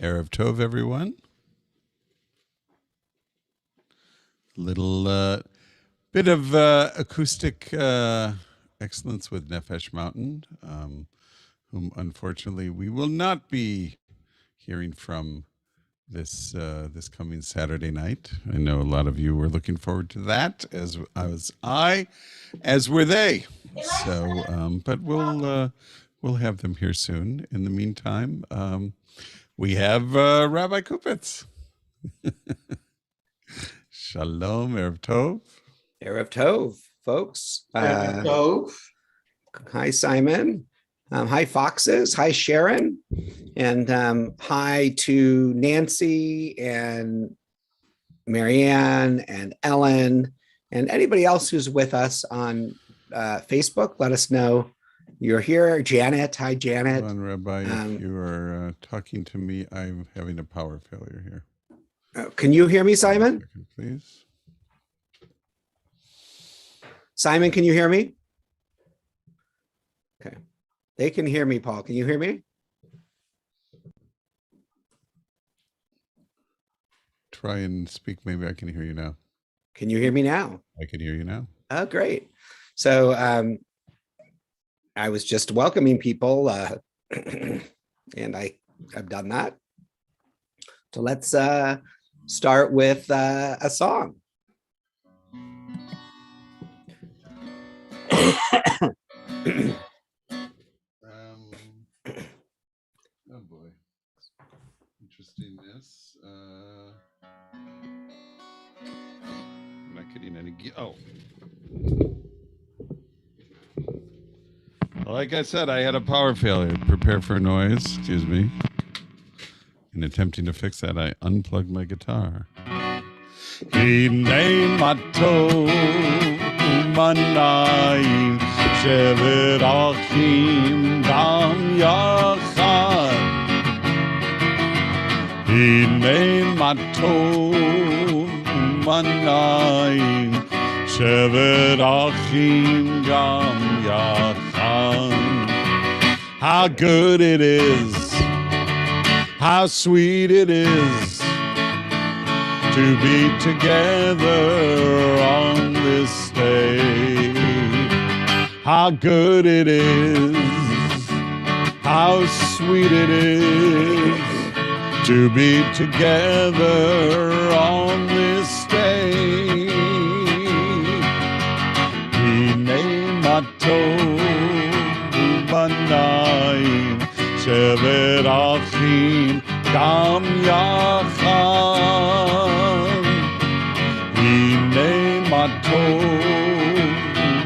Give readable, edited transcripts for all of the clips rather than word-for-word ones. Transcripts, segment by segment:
Erev Tov, everyone. Little bit of acoustic excellence with Nefesh Mountain, whom unfortunately we will not be hearing from this coming Saturday night. I know a lot of you were looking forward to that, as were they. So, but we'll have them here soon. In the meantime, we have Rabbi Kupitz. Shalom, Erev Tov. Erev Tov, folks. Erev Tov. Hi, Simon. Hi, Foxes. Hi, Sharon. And hi to Nancy and Marianne and Ellen and anybody else who's with us on Facebook. Let us know you're here. Janet. Hi, Janet. Hold on, Rabbi, if you are talking to me, I'm having a power failure here. Can you hear me, Simon? 1 second, please. Simon, can you hear me? Okay. They can hear me, Paul. Can you hear me? Try and speak. Maybe I can hear you now. Can you hear me now? I can hear you now. Oh, great. So I was just welcoming people and I've done that. So let's start with a song. Oh boy, interestingness. I'm not getting any. Like I said, I had a power failure. Prepare for noise. Excuse me. In attempting to fix that, I unplugged my guitar. Hinei matov umanayim shevet achim gam yachad. Hinei matov umanayim shevet achim gam yachad. How good it is, how sweet it is to be together on this day. How good it is, how sweet it is to be together on this day. Hinei matov umanayim shevet achim gam yachad. Hinei matov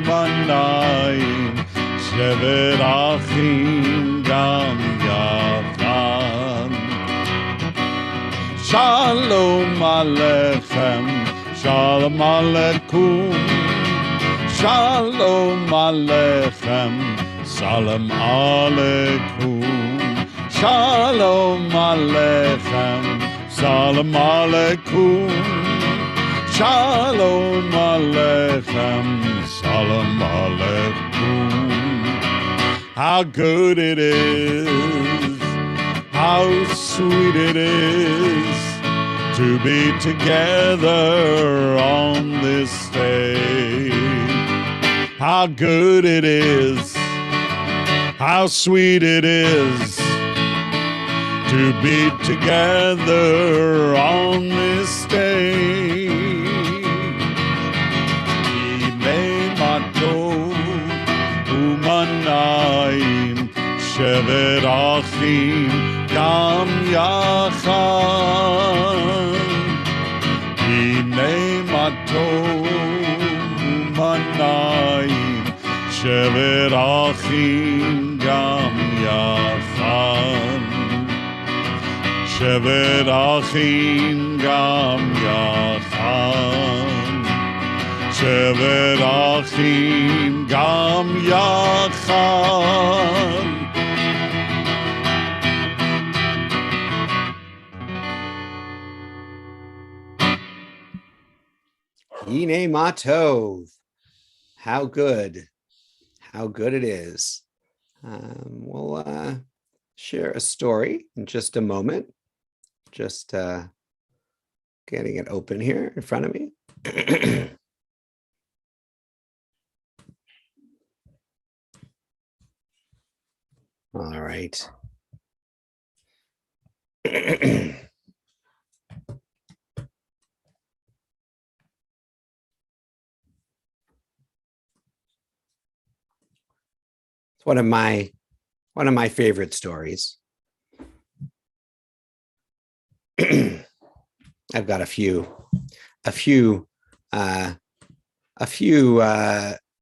umanayim shevet achim gam yachad. Shalom aleichem, shalom aleikum, shalom aleichem, salam aleikum, shalom aleichem, salam aleikum, shalom aleichem, salam aleikum. How good it is, how sweet it is to be together on this day. How good it is, how sweet it is to be together on this day. Hinei matov umanayim shevet achim gam yachad. Hinei matov umanayim shevet achim gam yachad. Shevet achim gam yachad. Shevet achim gam yachad. Hinei matov. How good it is. We'll share a story in just a moment. Just getting it open here in front of me. All right. It's one of my favorite stories. I've got a few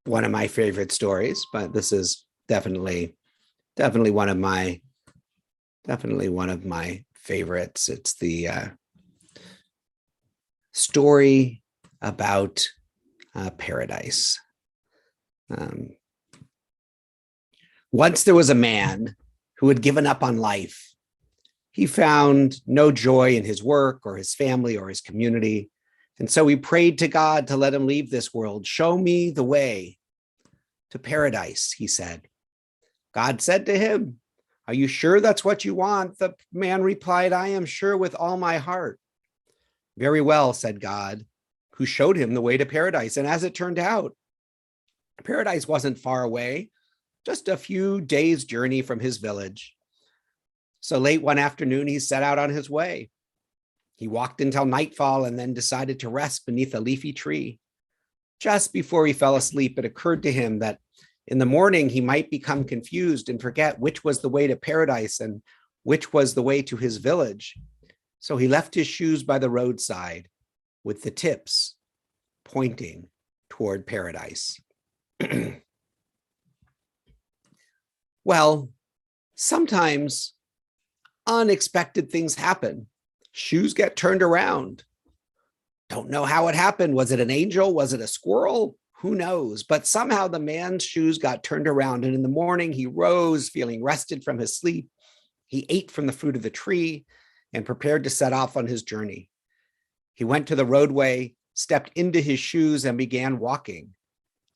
one of my favorite stories, but this is definitely one of my favorites. It's the story about paradise. Once there was a man who had given up on life. He found no joy in his work or his family or his community. And so he prayed to God to let him leave this world. Show me the way to paradise, he said. God said to him, are you sure that's what you want? The man replied, I am sure with all my heart. Very well, said God, who showed him the way to paradise. And as it turned out, paradise wasn't far away, just a few days' journey from his village. So late one afternoon, he set out on his way. He walked until nightfall and then decided to rest beneath a leafy tree. Just before he fell asleep, it occurred to him that in the morning, he might become confused and forget which was the way to paradise and which was the way to his village. So he left his shoes by the roadside with the tips pointing toward paradise. Well, sometimes unexpected things happen. Shoes get turned around. Don't know how it happened. Was it an angel? Was it a squirrel? Who knows? But somehow the man's shoes got turned around. And in the morning, he rose feeling rested from his sleep. He ate from the fruit of the tree and prepared to set off on his journey. He went to the roadway, stepped into his shoes, and began walking,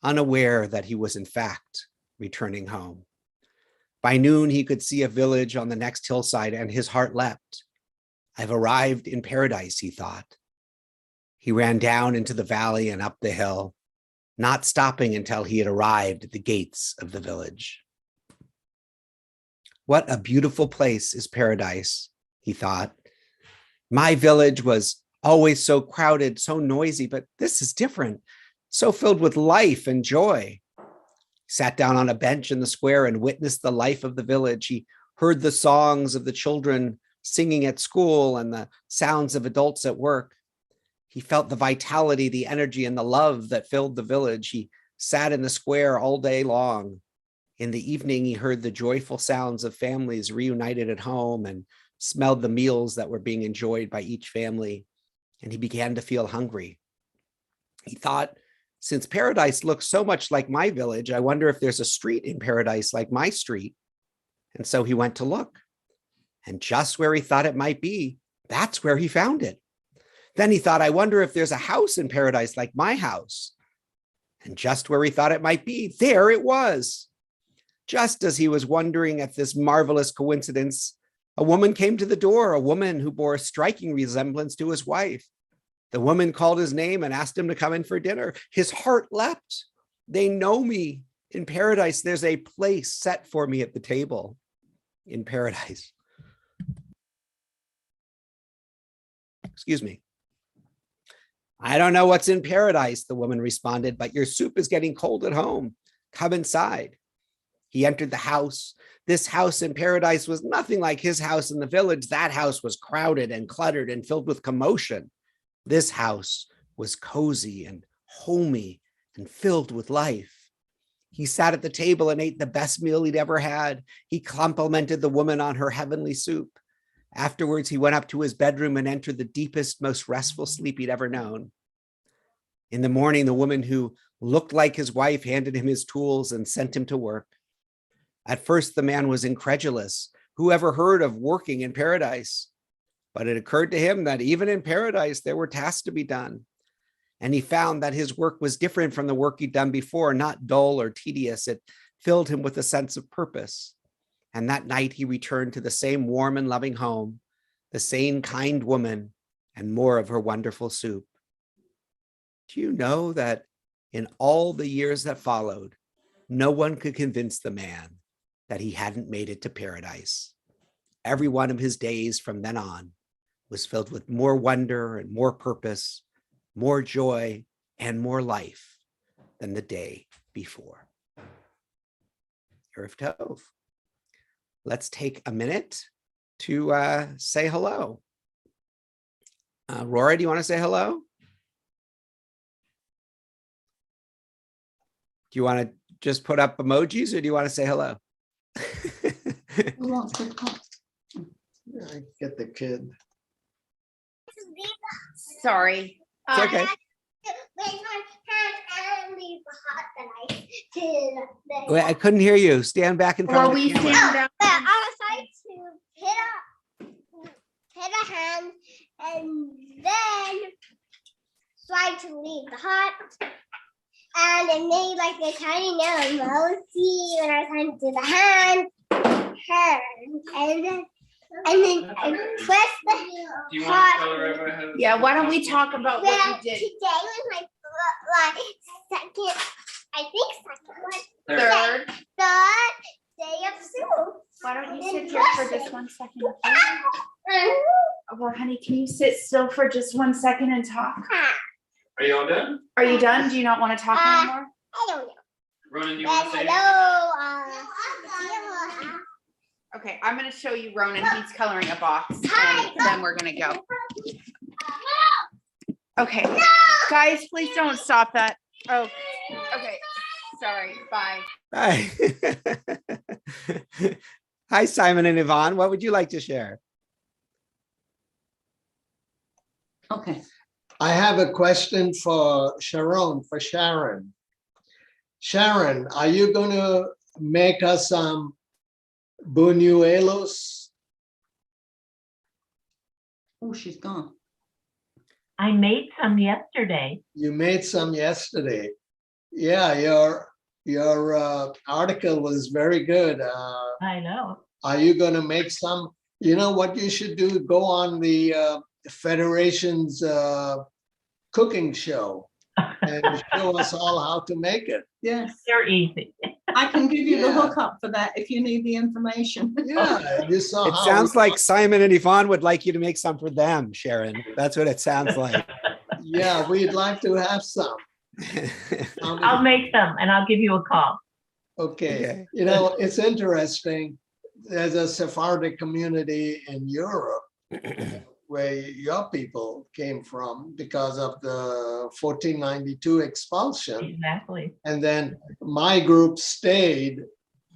unaware that he was in fact returning home. By noon, he could see a village on the next hillside, and his heart leapt. I've arrived in paradise, he thought. He ran down into the valley and up the hill, not stopping until he had arrived at the gates of the village. What a beautiful place is paradise, he thought. My village was always so crowded, so noisy, but this is different, so filled with life and joy. Sat down on a bench in the square and witnessed the life of the village. He heard the songs of the children singing at school and the sounds of adults at work. He felt the vitality, the energy, and the love that filled the village. He sat in the square all day long. In the evening, he heard the joyful sounds of families reunited at home and smelled the meals that were being enjoyed by each family. And he began to feel hungry. He thought, since paradise looks so much like my village, I wonder if there's a street in paradise like my street. And so he went to look. And just where he thought it might be, that's where he found it. Then he thought, I wonder if there's a house in paradise like my house. And just where he thought it might be, there it was. Just as he was wondering at this marvelous coincidence, a woman came to the door, a woman who bore a striking resemblance to his wife. The woman called his name and asked him to come in for dinner. His heart leapt. They know me. In paradise, there's a place set for me at the table in paradise. Excuse me. I don't know what's in paradise, the woman responded, but your soup is getting cold at home. Come inside. He entered the house. This house in paradise was nothing like his house in the village. That house was crowded and cluttered and filled with commotion. This house was cozy and homey and filled with life. He sat at the table and ate the best meal he'd ever had. He complimented the woman on her heavenly soup. Afterwards, he went up to his bedroom and entered the deepest, most restful sleep he'd ever known. In the morning, the woman who looked like his wife handed him his tools and sent him to work. At first, the man was incredulous. Who ever heard of working in paradise? But it occurred to him that even in paradise, there were tasks to be done. And he found that his work was different from the work he'd done before, not dull or tedious. It filled him with a sense of purpose. And that night, he returned to the same warm and loving home, the sane, kind woman, and more of her wonderful soup. Do you know that in all the years that followed, no one could convince the man that he hadn't made it to paradise? Every one of his days from then on was filled with more wonder and more purpose, more joy and more life than the day before. Erev Tov. Let's take a minute to say hello. Rory, do you want to say hello? Do you want to just put up emojis or do you want to say hello? Who wants to talk? I get the kid. Sorry. It's okay. Wait, I couldn't hear you. Stand back in front Or of we the camera. stand down. I was to hit a hand and then try to leave the hut. And it made like a tiny little emoji when I was trying to do the hand. And then I pressed the hut. Yeah, why don't we talk about Well, what you today did? was my second, I think Third. third day of school. Why don't you sit here for just 1 second? Well, honey, can you sit still for just 1 second and talk? Are you all done? Are you done? Do you not want to talk anymore? I don't know. Ronan, do you But want to say? hello, Okay, I'm gonna show you Ronan. He's coloring a box and then we're gonna go. Okay, guys, please don't stop that. Oh, okay. Sorry, bye. Hi. Hi, Simon and Yvonne. What would you like to share? Okay. I have a question for Sharon. Sharon, are you going to make us some buñuelos? Oh, she's gone. I made some yesterday. You made some yesterday. Yeah, your article was very good. I know. Are you going to make some? You know what you should do? Go on the Federation's cooking show and show us all how to make it. Yes, They're easy. I can give you the Yeah. hookup for that if you need the information. Yeah, you saw It how sounds we- like Simon and Yvonne would like you to make some for them, Sharon. That's what it sounds like. Yeah, we'd like to have some. I'll make them and I'll give you a call. Okay, Okay. you know, it's interesting. There's a Sephardic community in Europe where your people came from because of the 1492 expulsion. Exactly. And then my group stayed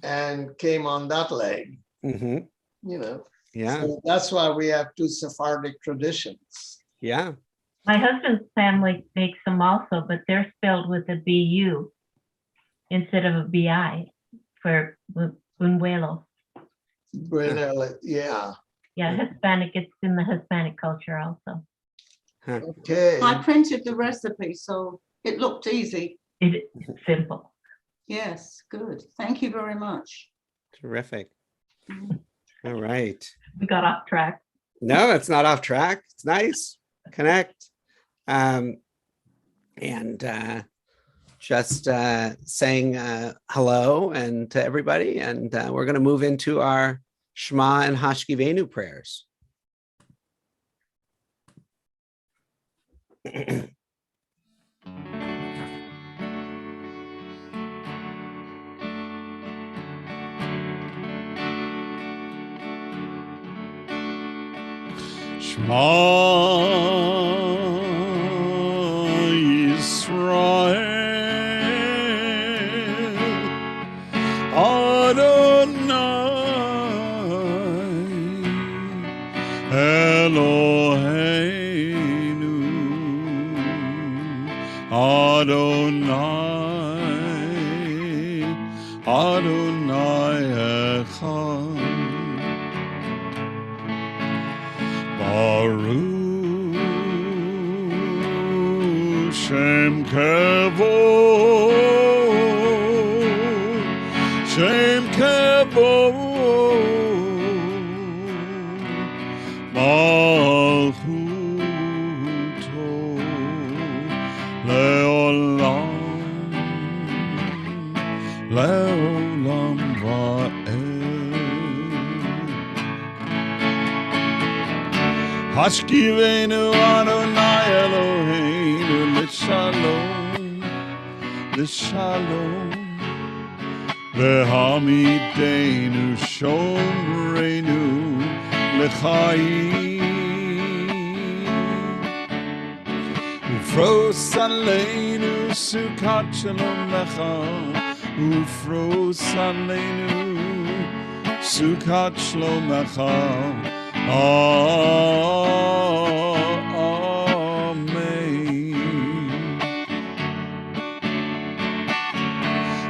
and came on that leg, Mhm. you know. Yeah, So that's why we have two Sephardic traditions. yeah. My husband's family makes them also, but they're spelled with a BU instead of a BI for buñuelo. Yeah, Yeah, Hispanic, it's in the Hispanic culture also. okay. I printed the recipe, so it looked easy. It's simple. Yes, good. Thank you very much. Terrific. All right. We got off track. No, it's not off track. It's nice. Connect. And just saying hello and to everybody. And we're going to move into our Shema and Hashkivenu prayers. Shema Yisrael Adonai Eloheinu Adonai Adonai Echad Baruch Shem Kavod Shem Kavod לעולם ועד. השכיבנו אדוני אלוהינו לשלום, לשלום, והעמידנו שומרנו לחיים, ופרוס עלינו סוכת שלום לך, ופרוס עלינו סוכת שלום לך.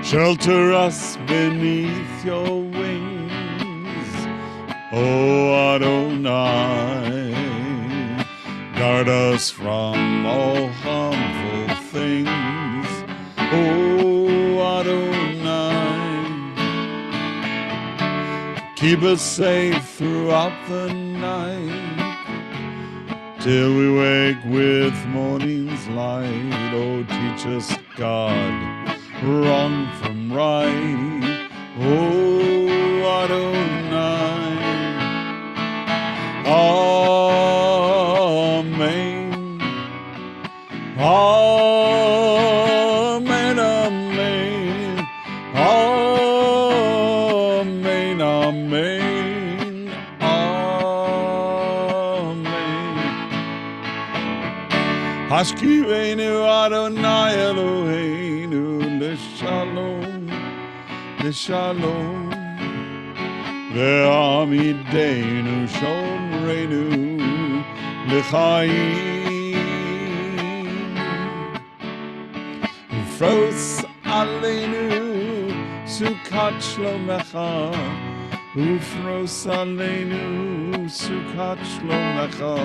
Shelter us beneath your wings, O Adonai. Guard us from all harmful things, O Adonai. Keep us safe throughout the night, till we wake with morning's light. Oh, teach us, God, wrong from right, oh Adonai. Amen, amen, amen, amen, amen, amen. Hashkivenu Adonai Eloheinu Shalom, Shalom, ve'amidenu shomrenu l'chaim, ufros aleinu sukat shlomecha, ufros aleinu sukat shlomecha.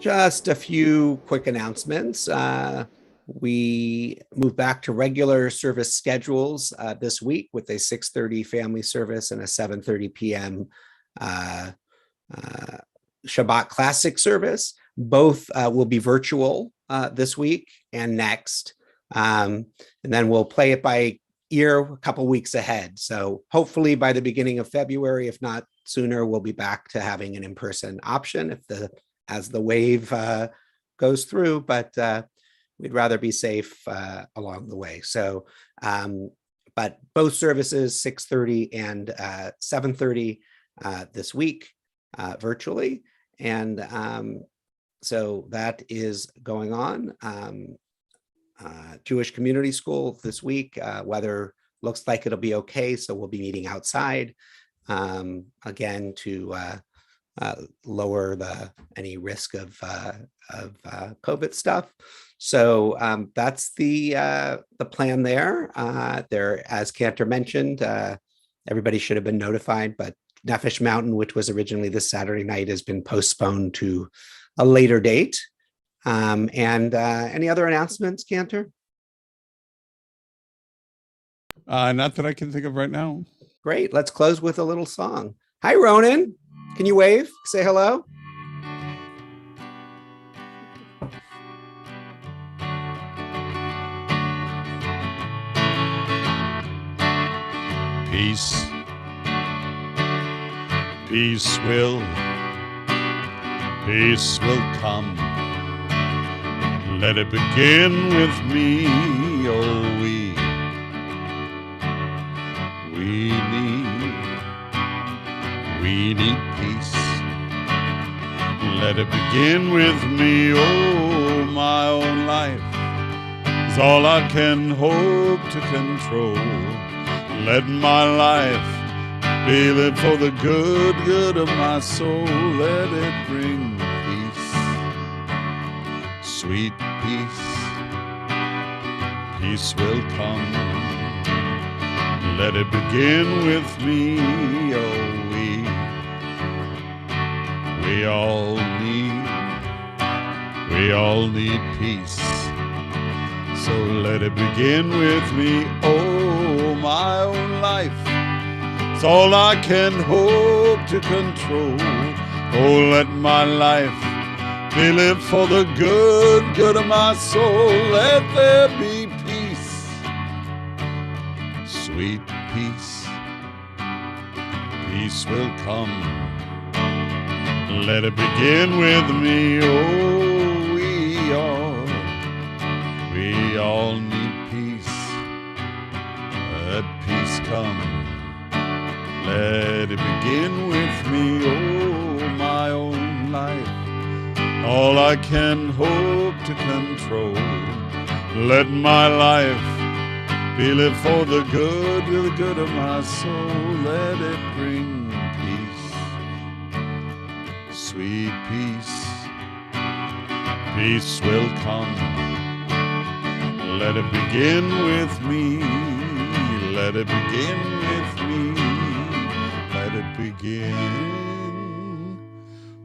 Just a few quick announcements. We move back to regular service schedules this week with a 6:30 family service and a 7:30 p.m. Shabbat Classic service. Both will be virtual this week and next. And then we'll play it by ear a couple weeks ahead. So hopefully by the beginning of February, if not sooner, we'll be back to having an in-person option as the wave goes through, but we'd rather be safe along the way. So, but both services, 6:30 and 7:30 this week virtually. And so that is going on. Jewish Community School this week, weather looks like it'll be okay. So we'll be meeting outside again to lower any risk of COVID stuff. So that's the plan there. As Cantor mentioned, everybody should have been notified, but Nefesh Mountain, which was originally this Saturday night, has been postponed to a later date. And any other announcements, Cantor? Not that I can think of right now. Great. Let's close with a little song. Hi, Ronan. Can you wave? Say hello. Peace, peace will come. Let it begin with me. Oh, we need peace. Let it begin with me. Oh, my own life is all I can hope to control. Let my life be lived for the good of my soul. Let it bring peace, sweet peace. Peace will come. Let it begin with me. Oh, we all need peace. So let it begin with me. Oh, my own life It's all I can hope to control. Oh, let my life be lived for the good of my soul. Let there be peace, sweet peace. Peace will come. Let it begin with me. Oh, we all need peace. Let peace come. Let it begin with me. Oh, my own life, all I can hope to control. Let my life be lived for the good of my soul. Let it bring peace, sweet peace. Peace will come. Let it begin with me. Let it begin with me. Let it begin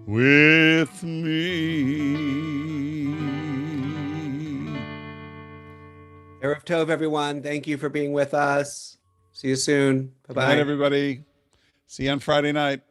with me. Erev Tov, everyone. Thank you for being with us. See you soon. Good night, Bye-bye. everybody. See you on Friday night.